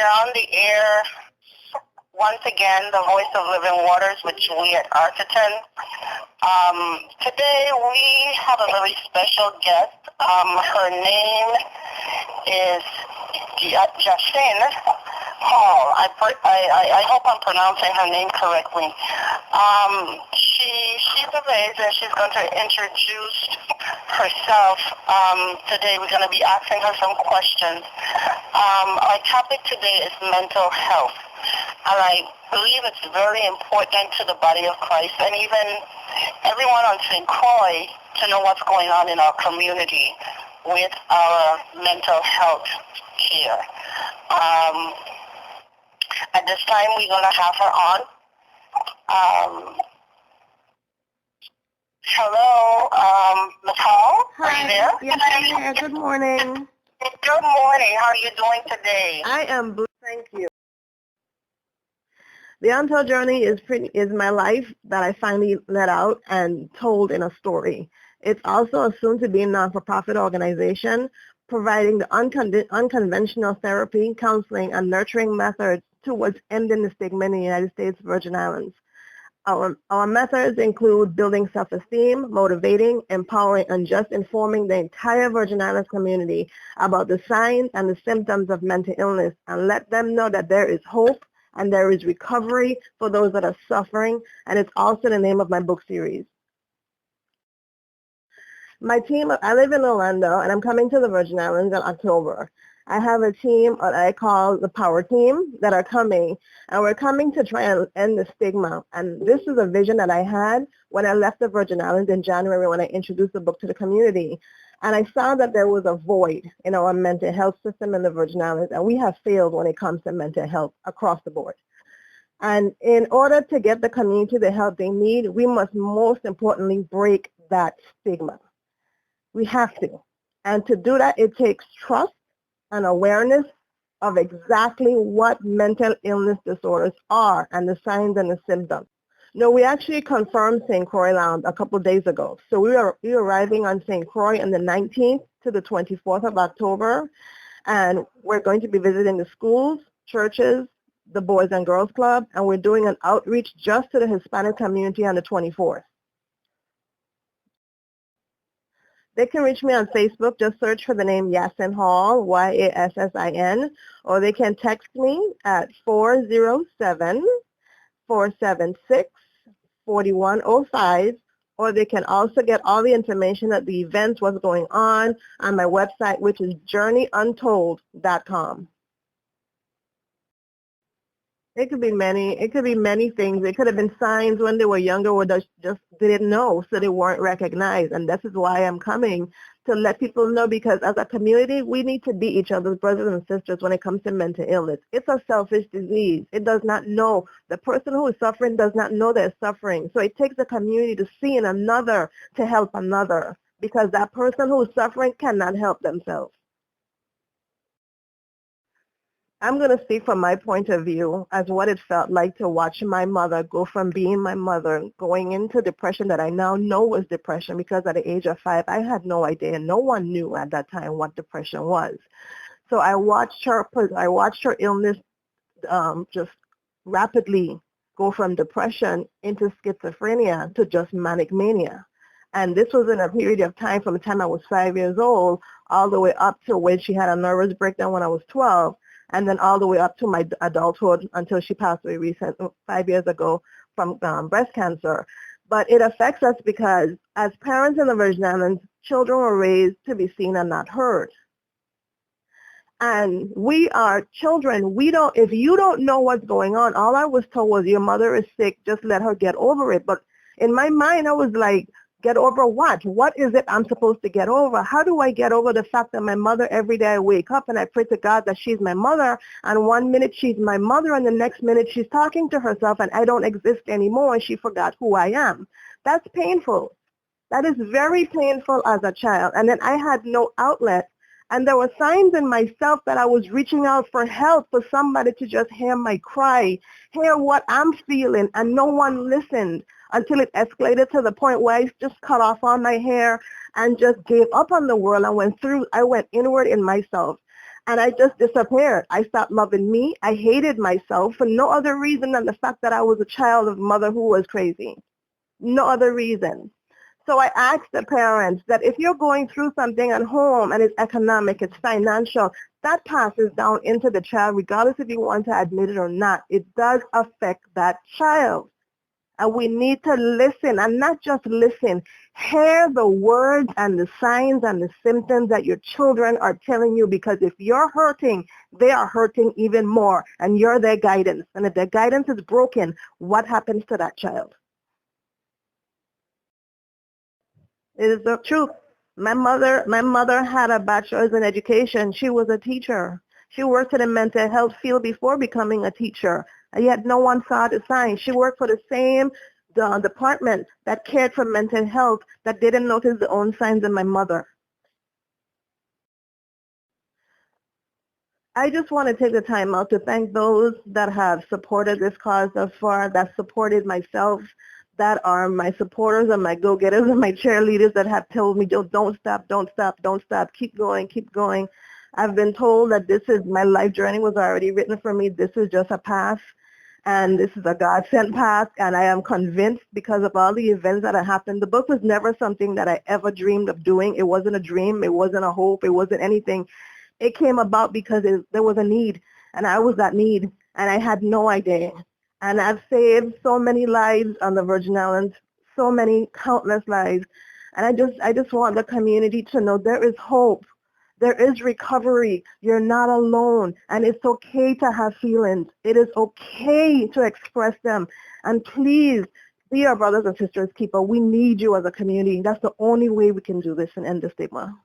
We're on the air once again, the Voice of Living Waters with Juliet. Today we have a very special guest. Her name is Yassin Hall. I hope I'm pronouncing her name correctly. She's amazing. She's going to introduce herself. Today we're going to be asking her some questions. Our topic today is mental health. And I believe it's very important to the body of Christ and even everyone on St. Croix to know what's going on in our community with our mental health care. At this time, we're going to have her on. Hello, Ms. Hall. Hi. Are you there? Yes, I'm here. Good morning. Good morning. How are you doing today? I am blessed. Thank you. The Untold Journey is my life that I finally let out and told in a story. It's also a soon-to-be non-for-profit organization providing the unconventional therapy, counseling, and nurturing methods towards ending the stigma in the United States Virgin Islands. Our methods include building self-esteem, motivating, empowering, and just informing the entire Virgin Islands community about the signs and the symptoms of mental illness and let them know that there is hope and there is recovery for those that are suffering, and it's also the name of my book series. My team, I live in Orlando, and I'm coming to the Virgin Islands in October. I have a team that I call the Power Team that are coming, and we're coming to try and end the stigma. And this is a vision that I had when I left the Virgin Islands in January when I introduced the book to the community. And I saw that there was a void in our mental health system in the Virgin Islands, and we have failed when it comes to mental health across the board. And in order to get the community the help they need, we must most importantly break that stigma. We have to. And to do that, it takes trust and awareness of exactly what mental illness disorders are and the signs and the symptoms. No, we actually confirmed St. Croix Lounge a couple of days ago. So we're arriving on St. Croix on the 19th to the 24th of October, and we're going to be visiting the schools, churches, the Boys and Girls Club, and we're doing an outreach just to the Hispanic community on the 24th. They can reach me on Facebook. Just search for the name Yassin Hall, Y-A-S-S-I-N, or they can text me at 407-476-4105, or they can also get all the information at the events, what's going on my website, which is journeyuntold.com. It could be many things. It could have been signs when they were younger or just didn't know, so they weren't recognized. And this is why I'm coming, to let people know, because as a community, we need to be each other's brothers and sisters when it comes to mental illness. It's a selfish disease. It does not know. The person who is suffering does not know they're suffering. So it takes the community to see in another to help another, because that person who is suffering cannot help themselves. I'm going to speak from my point of view as what it felt like to watch my mother go from being my mother, going into depression that I now know was depression, because at the age of 5, I had no idea. No one knew at that time what depression was. So I watched her illness just rapidly go from depression into schizophrenia to just manic mania. And this was in a period of time from the time I was 5 years old all the way up to when she had a nervous breakdown when I was 12. And then all the way up to my adulthood until she passed away 5 years ago from breast cancer. But it affects us because as parents in the Virgin Islands, children were raised to be seen and not heard. And we are children. If you don't know what's going on, all I was told was your mother is sick, just let her get over it. But in my mind, I was like, get over what? What is it I'm supposed to get over? How do I get over the fact that my mother, every day I wake up and I pray to God that she's my mother, and one minute she's my mother and the next minute she's talking to herself and I don't exist anymore and she forgot who I am. That's painful. That is very painful as a child. And then I had no outlet. And there were signs in myself that I was reaching out for help, for somebody to just hear my cry, hear what I'm feeling, and no one listened, until it escalated to the point where I just cut off all my hair and just gave up on the world. I went inward in myself. And I just disappeared. I stopped loving me. I hated myself for no other reason than the fact that I was a child of a mother who was crazy. No other reason. So I asked the parents that if you're going through something at home and it's economic, it's financial, that passes down into the child regardless if you want to admit it or not. It does affect that child. And we need to listen, and not just listen, hear the words and the signs and the symptoms that your children are telling you, because if you're hurting, they are hurting even more, and you're their guidance. And if their guidance is broken, what happens to that child? It is the truth. My mother had a bachelor's in education. She was a teacher. She worked in the mental health field before becoming a teacher. And yet no one saw the signs. She worked for the same department that cared for mental health that didn't notice the own signs in my mother. I just want to take the time out to thank those that have supported this cause thus far, that supported myself, that are my supporters and my go-getters and my cheerleaders that have told me, don't stop, don't stop, don't stop, keep going, keep going. I've been told that this is, my life journey was already written for me. This is just a path, and this is a God-sent path, and I am convinced because of all the events that have happened. The book was never something that I ever dreamed of doing. It wasn't a dream. It wasn't a hope. It wasn't anything. It came about because there was a need, and I was that need, and I had no idea. And I've saved so many lives on the Virgin Islands, so many countless lives. And I just want the community to know there is hope. There is recovery. You're not alone. And it's okay to have feelings. It is okay to express them. And please be our brothers and sisters keeper. We need you as a community. That's the only way we can do this and end the stigma.